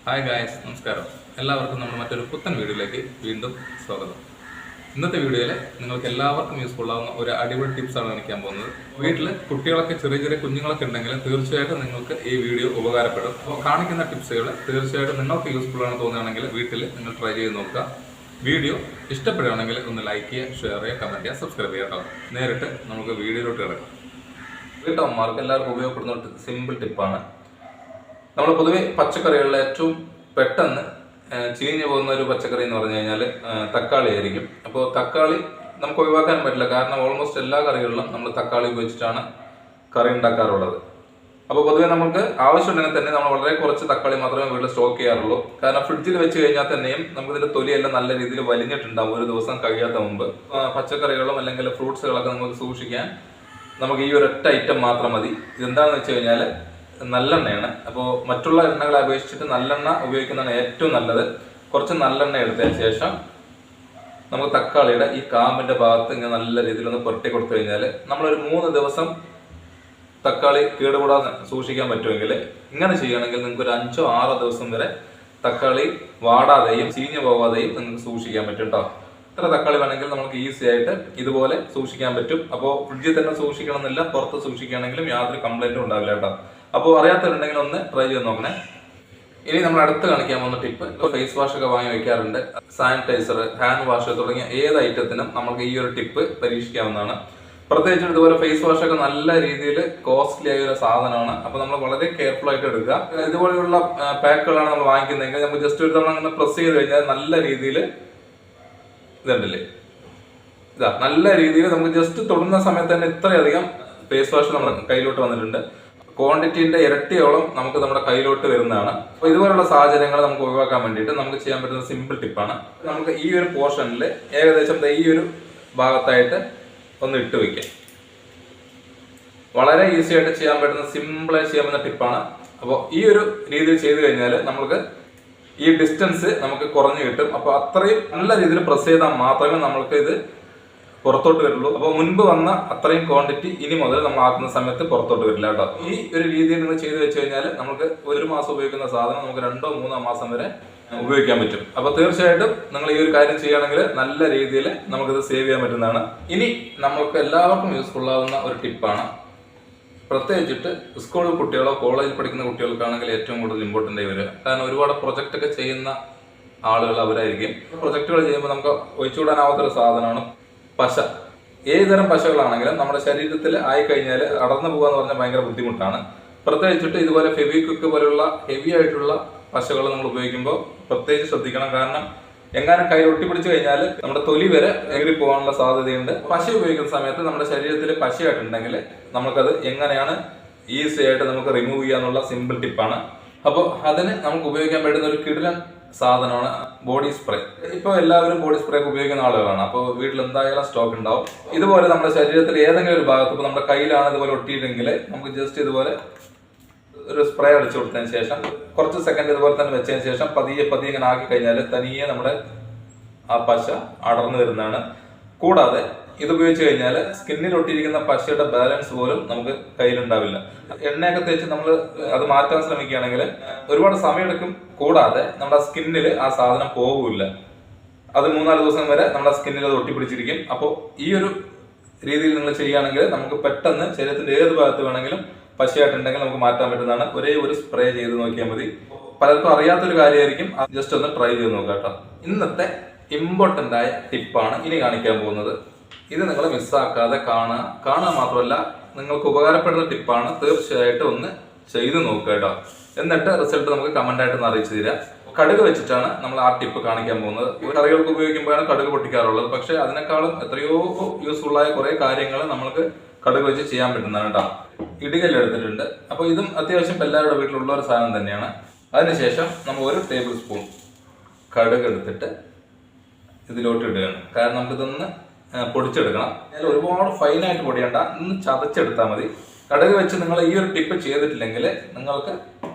Hi guys, നമസ്കാരം. എല്ലാവർക്കും നമ്മൾ മറ്റൊരു പുത്തൻ വീഡിയോയിലേക്ക് വീണ്ടും സ്വാഗതം. ഇന്നത്തെ വീഡിയോയിൽ നിങ്ങൾക്ക് എല്ലാവർക്കും യൂസ്ഫുൾ ആവുന്ന ഒരു അടിപൊളി ടിപ്സാണ് കാണിക്കാൻ പോകുന്നത്. വീട്ടിൽ കുട്ടികളൊക്കെ ചെറിയ കുഞ്ഞുങ്ങളൊക്കെ ഉണ്ടെങ്കിൽ തീർച്ചയായിട്ടും നിങ്ങൾക്ക് ഈ വീഡിയോ ഉപകാരപ്പെടും. അപ്പോൾ കാണിക്കുന്ന ടിപ്സുകൾ തീർച്ചയായിട്ടും നിങ്ങൾക്ക് യൂസ്ഫുൾ ആണെന്ന് തോന്നുകയാണെങ്കിൽ വീട്ടിൽ നിങ്ങൾ ട്രൈ ചെയ്ത് നോക്കുക. വീഡിയോ ഇഷ്ടപ്പെടുകയാണെങ്കിൽ ഒന്ന് ലൈക്ക് ചെയ്യുക, ഷെയർ ചെയ്യുക, കമൻറ്റ് ചെയ്യുക, സബ്സ്ക്രൈബ് ചെയ്യുക കേട്ടോ. നേരിട്ട് നമുക്ക് വീഡിയോയിലോട്ട് കിടക്കാം. വീട്ടമ്മമാർക്ക് എല്ലാവർക്കും ഉപയോഗപ്പെടുന്ന ഒരു സിമ്പിൾ ടിപ്പാണ്. നമ്മൾ പൊതുവെ പച്ചക്കറികളിൽ ഏറ്റവും പെട്ടെന്ന് ചീഞ്ഞു പോകുന്ന ഒരു പച്ചക്കറി എന്ന് പറഞ്ഞു കഴിഞ്ഞാൽ തക്കാളി ആയിരിക്കും. അപ്പോൾ തക്കാളി നമുക്ക് ഒഴിവാക്കാൻ പറ്റില്ല, കാരണം ഓൾമോസ്റ്റ് എല്ലാ കറികളിലും നമ്മൾ തക്കാളി ഉപയോഗിച്ചിട്ടാണ് കറി ഉണ്ടാക്കാറുള്ളത്. അപ്പോൾ പൊതുവെ നമുക്ക് ആവശ്യമുണ്ടെങ്കിൽ തന്നെ നമ്മൾ വളരെ കുറച്ച് തക്കാളി മാത്രമേ വീട്ടിൽ സ്റ്റോക്ക് ചെയ്യാറുള്ളൂ. കാരണം ഫ്രിഡ്ജിൽ വെച്ച് കഴിഞ്ഞാൽ തന്നെയും നമുക്കിതിൻ്റെ തൊലിയെല്ലാം നല്ല രീതിയിൽ വലിഞ്ഞിട്ടുണ്ടാവും ഒരു ദിവസം കഴിയാത്ത മുമ്പ്. പച്ചക്കറികളും അല്ലെങ്കിൽ ഫ്രൂട്ട്സുകളൊക്കെ നമുക്ക് സൂക്ഷിക്കാൻ നമുക്ക് ഈ ഒരൊറ്റ ഐറ്റം മാത്രം മതി. ഇതെന്താണെന്ന് വെച്ച് കഴിഞ്ഞാൽ നല്ലെണ്ണയാണ്. അപ്പോൾ മറ്റുള്ള എണ്ണകളെ അപേക്ഷിച്ചിട്ട് നല്ലെണ്ണ ഉപയോഗിക്കുന്നതാണ് ഏറ്റവും നല്ലത്. കുറച്ച് നല്ലെണ്ണ എടുത്തതിന് ശേഷം നമുക്ക് തക്കാളിയുടെ ഈ കാമ്പിന്റെ ഭാഗത്ത് ഇങ്ങനെ നല്ല രീതിയിൽ ഒന്ന് പുരട്ടി കൊടുത്തു കഴിഞ്ഞാൽ നമ്മളൊരു 3 ദിവസം തക്കാളി കേടുകൂടാതെ സൂക്ഷിക്കാൻ പറ്റുമെങ്കിൽ ഇങ്ങനെ ചെയ്യുകയാണെങ്കിൽ നിങ്ങൾക്ക് ഒരു 5-6 ദിവസം വരെ തക്കാളി വാടാതെയും ചീഞ്ഞു പോകാതെയും നിങ്ങൾക്ക് സൂക്ഷിക്കാൻ പറ്റും കേട്ടോ. ഇത്ര തക്കാളി വേണമെങ്കിൽ നമുക്ക് ഈസി ആയിട്ട് ഇതുപോലെ സൂക്ഷിക്കാൻ പറ്റും. അപ്പോൾ ഫ്രിഡ്ജിൽ തന്നെ സൂക്ഷിക്കണം എന്നില്ല, പുറത്ത് സൂക്ഷിക്കുകയാണെങ്കിലും യാതൊരു കംപ്ലൈന്റും ഉണ്ടാവില്ല കേട്ടോ. അപ്പോൾ അറിയാത്തവരുണ്ടെങ്കിൽ ഒന്ന് ട്രൈ ചെയ്ത് നോക്കണേ. ഇനി നമ്മൾ അടുത്ത് കാണിക്കാൻ പോകുന്ന ടിപ്പ്, ഫേസ് വാഷ് ഒക്കെ വാങ്ങി വെക്കാറുണ്ട്, സാനിറ്റൈസർ, ഹാൻഡ് വാഷ് തുടങ്ങിയ ഏത് ഐറ്റത്തിനും നമുക്ക് ഈ ഒരു ടിപ്പ് പരീക്ഷിക്കാവുന്നതാണ്. പ്രത്യേകിച്ച് ഇതുപോലെ ഫേസ് വാഷ് ഒക്കെ നല്ല രീതിയിൽ കോസ്റ്റ്ലി ആയ ഒരു സാധനമാണ്. അപ്പോൾ നമ്മൾ വളരെ കെയർഫുൾ ആയിട്ട് എടുക്കുക. ഇതുപോലെയുള്ള പാക്കുകളാണ് നമ്മൾ വാങ്ങിക്കുന്നതെങ്കിൽ നമുക്ക് ജസ്റ്റ് ഒരു തവണ അങ്ങനെ പ്രസ് ചെയ്ത് കഴിഞ്ഞാൽ നല്ല രീതിയിൽ ഇതുണ്ടല്ലേ, ഇതാ നല്ല രീതിയിൽ നമുക്ക് ജസ്റ്റ് തൊടുന്ന സമയത്ത് തന്നെ ഇത്രയധികം ഫേസ് വാഷ് നമ്മുടെ കയ്യിലോട്ട് വന്നിട്ടുണ്ട്. ക്വാണ്ടിറ്റിന്റെ ഇരട്ടിയോളം നമുക്ക് നമ്മുടെ കയ്യിലോട്ട് വരുന്നതാണ്. അപ്പോൾ ഇതുപോലുള്ള സാഹചര്യങ്ങൾ നമുക്ക് ഒഴിവാക്കാൻ വേണ്ടിയിട്ട് നമുക്ക് ചെയ്യാൻ പറ്റുന്ന സിമ്പിൾ ടിപ്പാണ്. നമുക്ക് ഈ ഒരു പോർഷനിൽ ഏകദേശം ഈ ഒരു ഭാഗത്തായിട്ട് ഒന്ന് ഇട്ട് വയ്ക്കാം. വളരെ ഈസി ആയിട്ട് ചെയ്യാൻ പറ്റുന്ന സിമ്പിളായി ചെയ്യാൻ പറ്റുന്ന ടിപ്പാണ്. അപ്പോൾ ഈ ഒരു രീതിയിൽ ചെയ്തു കഴിഞ്ഞാൽ നമുക്ക് ഈ ഡിസ്റ്റൻസ് നമുക്ക് കുറഞ്ഞു കിട്ടും. അപ്പോൾ അത്രയും നല്ല രീതിയിൽ പ്രസ് ചെയ്താൽ മാത്രമേ നമ്മൾക്ക് ഇത് പുറത്തോട്ട് വരുള്ളൂ. അപ്പോൾ മുൻപ് വന്ന അത്രയും ക്വാണ്ടിറ്റി ഇനി മുതൽ നമ്മൾ ആക്കുന്ന സമയത്ത് പുറത്തോട്ട് വരില്ല കേട്ടോ. ഈ ഒരു രീതിയിൽ നിന്ന് ചെയ്തു വെച്ച് കഴിഞ്ഞാൽ നമുക്ക് 1 മാസം ഉപയോഗിക്കുന്ന സാധനം നമുക്ക് 2-3 മാസം വരെ ഉപയോഗിക്കാൻ പറ്റും. അപ്പോൾ തീർച്ചയായിട്ടും നിങ്ങൾ ഈ ഒരു കാര്യം ചെയ്യുകയാണെങ്കിൽ നല്ല രീതിയിൽ നമുക്കിത് സേവ് ചെയ്യാൻ പറ്റുന്നതാണ്. ഇനി നമുക്ക് എല്ലാവർക്കും യൂസ്ഫുൾ ആവുന്ന ഒരു ടിപ്പാണ്. പ്രത്യേകിച്ചിട്ട് സ്കൂൾ കുട്ടികളോ കോളേജിൽ പഠിക്കുന്ന കുട്ടികൾക്കാണെങ്കിൽ ഏറ്റവും കൂടുതൽ ഇമ്പോർട്ടൻ്റ് ആയി വരിക. കാരണം ഒരുപാട് പ്രൊജക്റ്റ് ഒക്കെ ചെയ്യുന്ന ആളുകൾ അവരായിരിക്കും. പ്രൊജക്റ്റുകൾ ചെയ്യുമ്പോൾ നമുക്ക് ഒഴിച്ചുകൂടാനാവാത്തൊരു സാധനമാണ് പശ. ഏതുതരം പശകളാണെങ്കിലും നമ്മുടെ ശരീരത്തിൽ ആയിക്കഴിഞ്ഞാൽ അടർന്നു പോകുക എന്ന് പറഞ്ഞാൽ ഭയങ്കര ബുദ്ധിമുട്ടാണ്. പ്രത്യേകിച്ചിട്ട് ഇതുപോലെ ഫെവിക്വിക്ക് പോലുള്ള ഹെവി ആയിട്ടുള്ള പശകൾ നമ്മൾ ഉപയോഗിക്കുമ്പോൾ പ്രത്യേകിച്ച് ശ്രദ്ധിക്കണം. കാരണം എങ്ങാനും കയ്യിൽ ഒട്ടിപ്പിടിച്ചു കഴിഞ്ഞാൽ നമ്മുടെ തൊലി വരെ എగిരി പോകാനുള്ള സാധ്യതയുണ്ട്. പശ ഉപയോഗിക്കുന്ന സമയത്ത് നമ്മുടെ ശരീരത്തിൽ പശയായിട്ടുണ്ടെങ്കിൽ നമുക്കത് എങ്ങനെയാണ് ഈസി ആയിട്ട് നമുക്ക് റിമൂവ് ചെയ്യാന്നുള്ള സിമ്പിൾ ടിപ്പാണ്. അപ്പോൾ അതിന് നമുക്ക് ഉപയോഗിക്കാൻ പറ്റുന്ന ഒരു കിടിലൻ സാധനമാണ് ബോഡി സ്പ്രേ. ഇപ്പോൾ എല്ലാവരും ബോഡി സ്പ്രേ ഒക്കെ ഉപയോഗിക്കുന്ന ആളുകളാണ്. അപ്പോൾ വീട്ടിൽ എന്തായാലും സ്റ്റോക്ക് ഉണ്ടാവും. ഇതുപോലെ നമ്മുടെ ശരീരത്തിൽ ഏതെങ്കിലും ഒരു ഭാഗത്ത്, ഇപ്പോൾ നമ്മുടെ കയ്യിലാണ് ഇതുപോലെ ഒട്ടിയിട്ടെങ്കിൽ നമുക്ക് ജസ്റ്റ് ഇതുപോലെ ഒരു സ്പ്രേ അടിച്ചു കൊടുത്തതിന് ശേഷം കുറച്ച് സെക്കൻഡ് ഇതുപോലെ തന്നെ വെച്ചതിന് ശേഷം പതിയെ ഇങ്ങനെ ആക്കി കഴിഞ്ഞാൽ തനിയെ നമ്മുടെ ആ പശ അടർന്നു വരുന്നതാണ്. കൂടാതെ ഇത് ഉപയോഗിച്ച് കഴിഞ്ഞാൽ സ്കിന്നിൽ ഒട്ടിയിരിക്കുന്ന പശയുടെ ബാലൻസ് പോലും നമുക്ക് കയ്യിലുണ്ടാവില്ല. എണ്ണയൊക്കെ തേച്ച് നമ്മൾ അത് മാറ്റാൻ ശ്രമിക്കുകയാണെങ്കിൽ ഒരുപാട് സമയമെടുക്കും. കൂടാതെ നമ്മുടെ സ്കിന്നിൽ ആ സാധനം പോകില്ല. അത് 3-4 ദിവസം വരെ നമ്മുടെ സ്കിന്നിൽ അത് ഒട്ടിപ്പിടിച്ചിരിക്കും. അപ്പോൾ ഈ ഒരു രീതിയിൽ നിങ്ങൾ ചെയ്യുകയാണെങ്കിൽ നമുക്ക് പെട്ടെന്ന് ശരീരത്തിന്റെ ഏത് ഭാഗത്ത് വേണമെങ്കിലും പശയായിട്ടുണ്ടെങ്കിൽ നമുക്ക് മാറ്റാൻ പറ്റുന്നതാണ്. ഒരേ ഒരു സ്പ്രേ ചെയ്ത് നോക്കിയാൽ മതി. പലർക്കും അറിയാത്തൊരു കാര്യമായിരിക്കും, ജസ്റ്റ് ഒന്ന് ട്രൈ ചെയ്ത് നോക്കാം കേട്ടോ. ഇന്നത്തെ ഇമ്പോർട്ടൻ്റ് ആയ ടിപ്പാണ് ഇനി കാണിക്കാൻ പോകുന്നത്. ഇത് നിങ്ങൾ മിസ്സാക്കാതെ കാണുക മാത്രമല്ല, നിങ്ങൾക്ക് ഉപകാരപ്പെടുന്ന ടിപ്പാണ്. തീർച്ചയായിട്ടും ഒന്ന് ചെയ്ത് നോക്കുക കേട്ടോ. എന്നിട്ട് റിസൾട്ട് നമുക്ക് കമന്റ് ആയിട്ട് അറിയിച്ചു തരാം. കടുക് വെച്ചിട്ടാണ് നമ്മൾ ആ ടിപ്പ് കാണിക്കാൻ പോകുന്നത്. കറികൾക്ക് ഉപയോഗിക്കുമ്പോഴാണ് കടുക് പൊട്ടിക്കാറുള്ളത്. പക്ഷെ അതിനേക്കാളും എത്രയോ യൂസ്ഫുൾ ആയ കുറെ കാര്യങ്ങൾ നമുക്ക് കടുക് വെച്ച് ചെയ്യാൻ പറ്റുന്നതാണ് കേട്ടോ. ഇടികല്ല് എടുത്തിട്ടുണ്ട്. അപ്പോൾ ഇതും അത്യാവശ്യം എല്ലാവരുടെ വീട്ടിലുള്ള ഒരു സാധനം തന്നെയാണ്. അതിനുശേഷം നമ്മൾ 1 ടേബിൾ സ്പൂൺ കടുക് എടുത്തിട്ട് ഇതിലോട്ട് ഇടുകയാണ്. കാരണം നമുക്കിതൊന്ന് പൊടിച്ചെടുക്കണം. ഒരുപാട് ഫൈനായിട്ട് പൊടിയണ്ട, ഒന്ന് ചതച്ചെടുത്താൽ മതി. കടുക് വെച്ച് നിങ്ങൾ ഈ ഒരു ടിപ്പ് ചെയ്തിട്ടില്ലെങ്കിൽ നിങ്ങൾക്ക്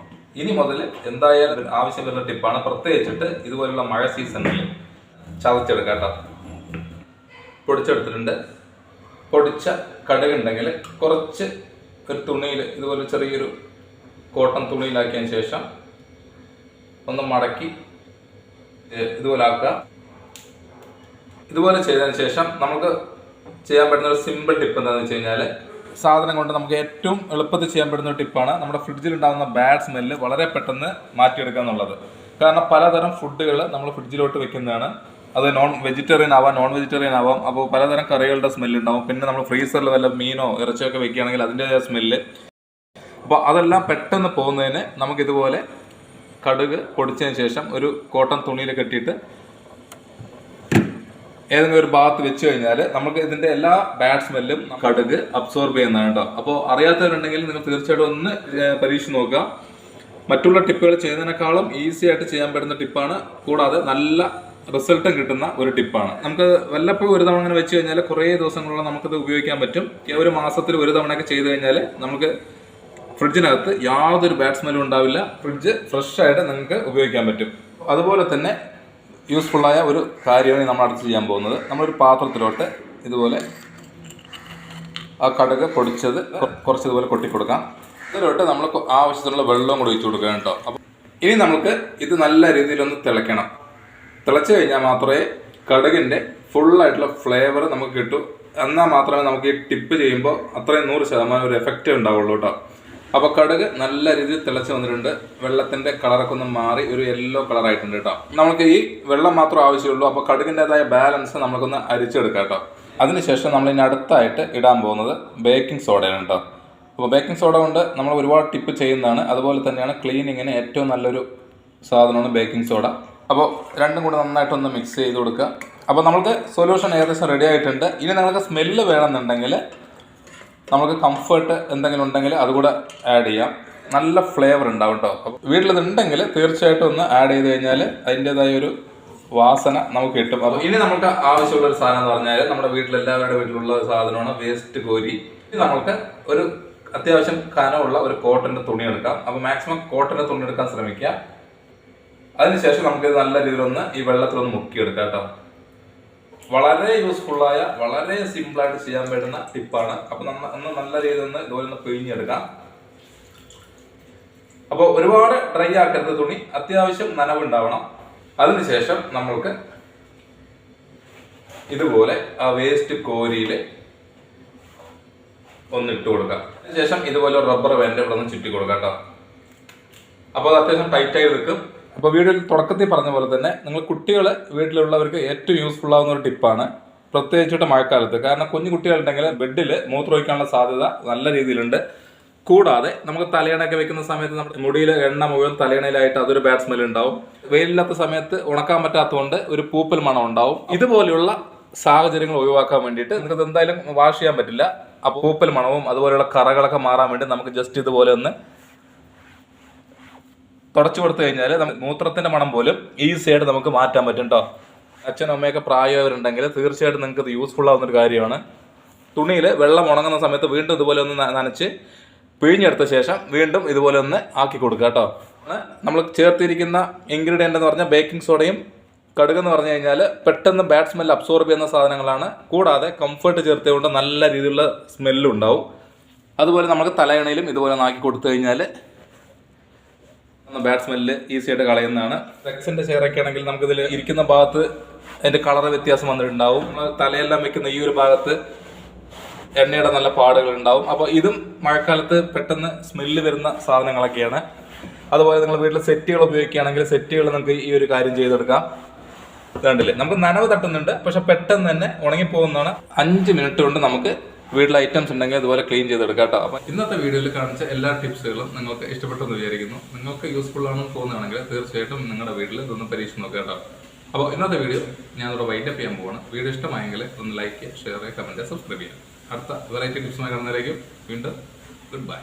ഇനി മുതൽ എന്തായാലും ആവശ്യം വരുന്ന ടിപ്പാണ്. പ്രത്യേകിച്ചിട്ട് ഇതുപോലുള്ള മഴ സീസണിൽ ചതച്ചെടുക്കാം കേട്ടോ. പൊടിച്ചെടുത്തിട്ടുണ്ട്. പൊടിച്ച കടുകുണ്ടെങ്കിൽ കുറച്ച് ഒരു തുണിയിൽ ഇതുപോലെ ചെറിയൊരു കോട്ടൺ തുണിയിലാക്കിയതിന് ശേഷം ഒന്ന് മടക്കി ഇതുപോലെ ആക്കുക. ഇതുപോലെ ചെയ്തതിന് ശേഷം നമുക്ക് ചെയ്യാൻ പറ്റുന്ന ഒരു സിമ്പിൾ ടിപ്പ് എന്താണെന്ന് വെച്ച് കഴിഞ്ഞാൽ, സാധനം കൊണ്ട് നമുക്ക് ഏറ്റവും എളുപ്പത്തിൽ ചെയ്യാൻ പറ്റുന്ന ഒരു ടിപ്പാണ് നമ്മുടെ ഫ്രിഡ്ജിൽ ഉണ്ടാകുന്ന ബാഡ് സ്മെല്ല് വളരെ പെട്ടെന്ന് മാറ്റിയെടുക്കുക എന്നുള്ളത്. കാരണം പലതരം ഫുഡുകൾ നമ്മൾ ഫ്രിഡ്ജിലോട്ട് വെക്കുന്നതാണ്. അത് നോൺ വെജിറ്റേറിയൻ ആവാം, നോൺ വെജിറ്റേറിയൻ ആവാം. അപ്പോൾ പലതരം കറികളുടെ സ്മെല്ല് ഉണ്ടാവും. പിന്നെ നമ്മൾ ഫ്രീസറിൽ വല്ല മീനോ ഇറച്ചിയോ ഒക്കെ വെക്കുകയാണെങ്കിൽ അതിൻ്റെതായ സ്മെല്ല്. അപ്പോൾ അതെല്ലാം പെട്ടെന്ന് പോകുന്നതിന് നമുക്കിതുപോലെ കടുക് പൊടിച്ചതിന് ശേഷം ഒരു കോട്ടൺ തുണിയിൽ കെട്ടിയിട്ട് ഏതെങ്കിലും ഒരു ഭാഗത്ത് വെച്ച് കഴിഞ്ഞാൽ നമുക്ക് ഇതിൻ്റെ എല്ലാ ബാഡ് സ്മെല്ലും കടുക് അബ്സോർബ് ചെയ്യുന്നതാണ് കേട്ടോ. അപ്പോൾ അറിയാത്തവരുണ്ടെങ്കിൽ നിങ്ങൾ തീർച്ചയായിട്ടും ഒന്ന് പരീക്ഷിച്ച് നോക്കുക. മറ്റുള്ള ടിപ്പുകൾ ചെയ്യുന്നതിനേക്കാളും ഈസി ആയിട്ട് ചെയ്യാൻ പറ്റുന്ന ടിപ്പാണ്. കൂടാതെ നല്ല റിസൾട്ടും കിട്ടുന്ന ഒരു ടിപ്പാണ്. നമുക്ക് വല്ലപ്പോഴും ഒരു തവണ അങ്ങനെ വെച്ച് കഴിഞ്ഞാൽ കുറേ ദിവസങ്ങളോളം നമുക്കത് ഉപയോഗിക്കാൻ പറ്റും. ഒരു മാസത്തിൽ ഒരു തവണയൊക്കെ ചെയ്ത് കഴിഞ്ഞാൽ നമുക്ക് ഫ്രിഡ്ജിനകത്ത് യാതൊരു ബാഡ് സ്മെല്ലും ഉണ്ടാവില്ല. ഫ്രിഡ്ജ് ഫ്രഷ് ആയിട്ട് നിങ്ങൾക്ക് ഉപയോഗിക്കാൻ പറ്റും. അതുപോലെ തന്നെ യൂസ്ഫുള്ളായ ഒരു കാര്യമാണ് നമ്മൾ അടുത്ത് ചെയ്യാൻ പോകുന്നത്. നമ്മളൊരു പാത്രത്തിലോട്ട് ഇതുപോലെ ആ കടുക് പൊടിച്ചത് കുറച്ച് ഇതുപോലെ കൊട്ടിക്കൊടുക്കാം. ഇതിലോട്ട് നമ്മൾ ആവശ്യത്തിനുള്ള വെള്ളവും കൂടി ഒഴിച്ചു കൊടുക്കണം കേട്ടോ. അപ്പോൾ ഇനി നമുക്ക് ഇത് നല്ല രീതിയിലൊന്ന് തിളയ്ക്കണം. തിളച്ച് കഴിഞ്ഞാൽ മാത്രമേ കടുകിൻ്റെ ഫുള്ളായിട്ടുള്ള ഫ്ലേവർ നമുക്ക് കിട്ടൂ. എന്നാൽ മാത്രമേ നമുക്ക് ഈ ടിപ്പ് ചെയ്യുമ്പോൾ അത്രയും 100% ഒരു എഫക്റ്റ് ഉണ്ടാവുള്ളൂ കേട്ടോ. അപ്പോൾ കടുക് നല്ല രീതിയിൽ തിളച്ച് വന്നിട്ടുണ്ട്. വെള്ളത്തിൻ്റെ കളറൊക്കെ ഒന്ന് മാറി ഒരു യെല്ലോ കളറായിട്ടുണ്ട് കേട്ടോ. നമുക്ക് ഈ വെള്ളം മാത്രമേ ആവശ്യമുള്ളൂ. അപ്പോൾ കടുകിൻ്റെതായ ബാലൻസ് നമുക്കൊന്ന് അരിച്ചെടുക്കാം കേട്ടോ. അതിനുശേഷം നമ്മൾ ഇനി അടുത്തായിട്ട് ഇടാൻ പോകുന്നത് ബേക്കിംഗ് സോഡയാണ് കേട്ടോ. അപ്പോൾ ബേക്കിംഗ് സോഡ കൊണ്ട് നമ്മൾ ഒരുപാട് ടിപ്പ് ചെയ്യുന്നതാണ്. അതുപോലെ തന്നെയാണ് ക്ലീനിങ്ങിന് ഏറ്റവും നല്ലൊരു സാധനമാണ് ബേക്കിംഗ് സോഡ. അപ്പോൾ രണ്ടും കൂടെ നന്നായിട്ടൊന്ന് മിക്സ് ചെയ്ത് കൊടുക്കുക. അപ്പോൾ നമുക്ക് സൊല്യൂഷൻ ഏകദേശം റെഡി ആയിട്ടുണ്ട്. ഇനി നിങ്ങൾക്ക് സ്മെല്ല് വേണമെന്നുണ്ടെങ്കിൽ നമുക്ക് കംഫർട്ട് എന്തെങ്കിലും ഉണ്ടെങ്കിൽ അതുകൂടെ ആഡ് ചെയ്യാം. നല്ല ഫ്ലേവർ ഉണ്ടാവും കേട്ടോ. അപ്പോൾ വീട്ടിലിതുണ്ടെങ്കിൽ തീർച്ചയായിട്ടും ഒന്ന് ആഡ് ചെയ്ത് കഴിഞ്ഞാൽ അതിൻ്റെതായ ഒരു വാസന നമുക്ക് കിട്ടും. അപ്പോൾ ഇനി നമുക്ക് ആവശ്യമുള്ള ഒരു സാധനം എന്ന് പറഞ്ഞാൽ നമ്മുടെ വീട്ടിലെല്ലാവരുടെ വീട്ടിലുള്ള ഒരു സാധനമാണ് വേസ്റ്റ് കോരി. ഇനി നമുക്ക് ഒരു അത്യാവശ്യം കനമുള്ള ഒരു കോട്ടൻ്റെ തുണി എടുക്കാം. അപ്പോൾ മാക്സിമം കോട്ടൻ്റെ തുണി എടുക്കാൻ ശ്രമിക്കുക. അതിനുശേഷം നമുക്ക് നല്ല രീതിയിലൊന്ന് ഈ വെള്ളത്തിലൊന്ന് മുക്കിയെടുക്കാം കേട്ടോ. വളരെ യൂസ്ഫുള്ളായ വളരെ സിമ്പിളായിട്ട് ചെയ്യാൻ പറ്റുന്ന ടിപ്പാണ്. അപ്പോൾ ഒന്ന് നല്ല രീതിയിൽ ഒന്ന് ഇതുപോലെ ഒന്ന് പിഴിഞ്ഞെടുക്കാം. അപ്പോൾ ഒരുപാട് ഡ്രൈ ആക്കരുത് തുണി, അത്യാവശ്യം നനവുണ്ടാവണം. അതിനുശേഷം നമ്മൾക്ക് ഇതുപോലെ ആ വേസ്റ്റ് കോരിയിൽ ഒന്ന് ഇട്ട് കൊടുക്കാം. അതിനുശേഷം ഇതുപോലെ റബ്ബർ ബാൻഡ് ഇവിടെ ഒന്ന് ചുറ്റി കൊടുക്കാം കേട്ടോ. അപ്പോൾ അത് അത്യാവശ്യം ടൈറ്റായി നിൽക്കും. അപ്പോൾ വീഡിയോയിൽ തുടക്കത്തിൽ പറഞ്ഞ പോലെ തന്നെ നിങ്ങൾ കുട്ടികൾ വീട്ടിലുള്ളവർക്ക് ഏറ്റവും യൂസ്ഫുൾ ആവുന്ന ഒരു ടിപ്പാണ്, പ്രത്യേകിച്ചിട്ട് മഴക്കാലത്ത്. കാരണം കുഞ്ഞു കുട്ടികളുണ്ടെങ്കിൽ ബെഡിൽ മൂത്രമൊഴിക്കാനുള്ള സാധ്യത നല്ല രീതിയിലുണ്ട്. കൂടാതെ നമുക്ക് തലയണയൊക്കെ വെക്കുന്ന സമയത്ത് നമ്മുടെ മുടിയിൽ എണ്ണ മുഴുവൻ തലയണയിലായിട്ട് അതൊരു ബാഡ് സ്മെൽ ഉണ്ടാവും. വെയിലില്ലാത്ത സമയത്ത് ഉണക്കാൻ പറ്റാത്തതുകൊണ്ട് ഒരു പൂപ്പൽ മണം ഉണ്ടാവും. ഇതുപോലെയുള്ള സാഹചര്യങ്ങൾ ഒഴിവാക്കാൻ വേണ്ടിയിട്ട് നിങ്ങൾക്ക് എന്തായാലും വാഷ് ചെയ്യാൻ പറ്റില്ല. ആ പൂപ്പൽ മണവും അതുപോലെയുള്ള കറകളൊക്കെ മാറാൻ വേണ്ടി നമുക്ക് ജസ്റ്റ് ഇതുപോലെ ഒന്ന് തുടച്ചു കൊടുത്തു കഴിഞ്ഞാൽ നമുക്ക് മൂത്രത്തിന്റെ മണം പോലും ഈസി ആയിട്ട് നമുക്ക് മാറ്റാൻ പറ്റും കേട്ടോ. അച്ഛനും അമ്മയൊക്കെ പ്രായമായവരുണ്ടെങ്കിൽ തീർച്ചയായിട്ടും നിങ്ങൾക്ക് ഇത് യൂസ്ഫുൾ ആവുന്നൊരു കാര്യമാണ്. തുണിയിൽ വെള്ളം ഉണങ്ങുന്ന സമയത്ത് വീണ്ടും ഇതുപോലെ ഒന്ന് നനച്ച് പിഴിഞ്ഞെടുത്ത ശേഷം വീണ്ടും ഇതുപോലെ ഒന്ന് ആക്കി കൊടുക്കുക കേട്ടോ. നമ്മൾ ചേർത്തിരിക്കുന്ന ഇൻഗ്രീഡിയൻ്റ് എന്ന് പറഞ്ഞാൽ ബേക്കിംഗ് സോഡയും കടുകെന്ന് പറഞ്ഞു കഴിഞ്ഞാൽ പെട്ടെന്ന് ബാഡ് സ്മെല്ല് അബ്സോർബ് ചെയ്യുന്ന സാധനങ്ങളാണ്. കൂടാതെ കംഫർട്ട് ചേർത്തുകൊണ്ട് നല്ല രീതിയിലുള്ള സ്മെല്ലും ഉണ്ടാവും. അതുപോലെ നമുക്ക് തലയണയിലും ഇതുപോലെ ആക്കി കൊടുത്തു കഴിഞ്ഞാൽ ബാഡ് സ്മെല്ല് ഈസി ആയിട്ട് കളയുന്നതാണ്. സെക്സിൻ്റെ ചെയറൊക്കെ ആണെങ്കിൽ നമുക്കിതിൽ ഇരിക്കുന്ന ഭാഗത്ത് അതിൻ്റെ കളറ് വ്യത്യാസം വന്നിട്ടുണ്ടാവും. തലയെല്ലാം വെക്കുന്ന ഈ ഒരു ഭാഗത്ത് എണ്ണയുടെ നല്ല പാടുകൾ ഉണ്ടാവും. അപ്പോൾ ഇതും മഴക്കാലത്ത് പെട്ടെന്ന് സ്മെല്ല് വരുന്ന സാധനങ്ങളൊക്കെയാണ്. അതുപോലെ നിങ്ങൾ വീട്ടിൽ സെറ്റുകൾ ഉപയോഗിക്കുകയാണെങ്കിൽ സെറ്റുകൾ നമുക്ക് ഈ ഒരു കാര്യം ചെയ്തെടുക്കാം. കണ്ടില്ലേ, നമുക്ക് നനവ് തട്ടുന്നുണ്ട്, പക്ഷെ പെട്ടെന്ന് തന്നെ ഉണങ്ങിപ്പോകുന്നതാണ്. 5 മിനിറ്റ് കൊണ്ട് നമുക്ക് വീട്ടിലെ ഐറ്റംസ് ഉണ്ടെങ്കിൽ അതുപോലെ ക്ലീൻ ചെയ്തെടുക്കാം കേട്ടോ. അപ്പോൾ ഇന്നത്തെ വീഡിയോയിൽ കാണിച്ച എല്ലാ ടിപ്സുകളും നിങ്ങൾക്ക് ഇഷ്ടപ്പെട്ടെന്ന് വിചാരിക്കുന്നു. നിങ്ങൾക്ക് യൂസ്ഫുൾ ആണെന്ന് തോന്നുകയാണെങ്കിൽ തീർച്ചയായിട്ടും നിങ്ങളുടെ വീട്ടിൽ ഇതൊന്ന് പരീക്ഷിച്ച് നോക്കുക കേട്ടോ. അപ്പോൾ ഇന്നത്തെ വീഡിയോ ഞാനിവിടെ വൈൻഡപ്പ് ചെയ്യാൻ പോവാണ്. വീഡിയോ ഇഷ്ടമായെങ്കിൽ ഒന്ന് ലൈക്ക് ചെയ്യുക, ഷെയർ ചെയ്യുക, കമൻറ്റ് ചെയ്യുക, സബ്സ്ക്രൈബ് ചെയ്യുക. അടുത്ത വെറൈറ്റി ടിപ്സുമായി കാണുന്നതിലേക്കും വീണ്ടും ഗുഡ് ബൈ.